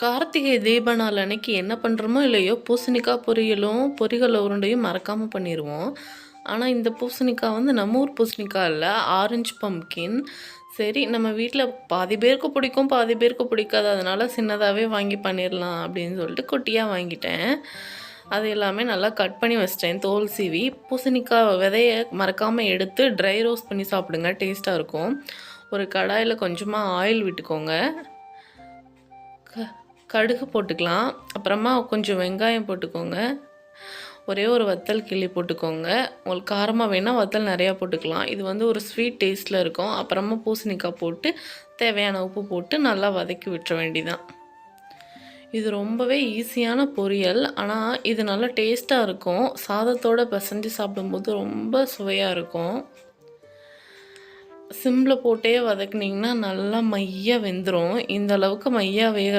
கார்த்திகை தீப நாள் அன்னைக்கு என்ன பண்ணுறோமோ இல்லையோ பூசணிக்காய் பொரியலும் பொரிகல்ல உருண்டையும் மறக்காமல் பண்ணிடுவோம். ஆனால் இந்த பூசணிக்காய் வந்து நம்ம ஊர் பூசணிக்காய் இல்லை, ஆரஞ்சு பம்ப்கின். சரி, நம்ம வீட்டில் பாதி பேருக்கு பிடிக்கும், பாதி பேருக்கு பிடிக்காது. அதனால் சின்னதாகவே வாங்கி பண்ணிடலாம் அப்படின்னு சொல்லிட்டு குட்டியாக வாங்கிட்டேன். அது எல்லாமே நல்லா கட் பண்ணி வச்சிட்டேன், தோல் சீவி. பூசணிக்காய் விதையை மறக்காமல் எடுத்து ட்ரை ரோஸ்ட் பண்ணி சாப்பிடுங்க, டேஸ்ட்டாக இருக்கும். ஒரு கடாயில் கொஞ்சமாக ஆயில் விட்டுக்கோங்க. கடுகு போட்டுக்கலாம். அப்புறமா கொஞ்சம் வெங்காயம் போட்டுக்கோங்க. ஒரே ஒரு வத்தல் கிள்ளி போட்டுக்கோங்க. உங்களுக்கு காரமாக வேணால் வத்தல் நிறையா போட்டுக்கலாம். இது வந்து ஒரு ஸ்வீட் டேஸ்ட்டில் இருக்கும். அப்புறமா பூசணிக்காய் போட்டு தேவையான உப்பு போட்டு நல்லா வதக்கி விட்டுற வேண்டிதான். இது ரொம்பவே ஈஸியான பொரியல். ஆனால் இது நல்லா டேஸ்ட்டாக இருக்கும். சாதத்தோடு பிசைஞ்சு சாப்பிடும்போது ரொம்ப சுவையாக இருக்கும். சிம்மில் போட்டே வதக்குனிங்கன்னா நல்லா மையாக வெந்துடும். இந்த அளவுக்கு மையாக வேக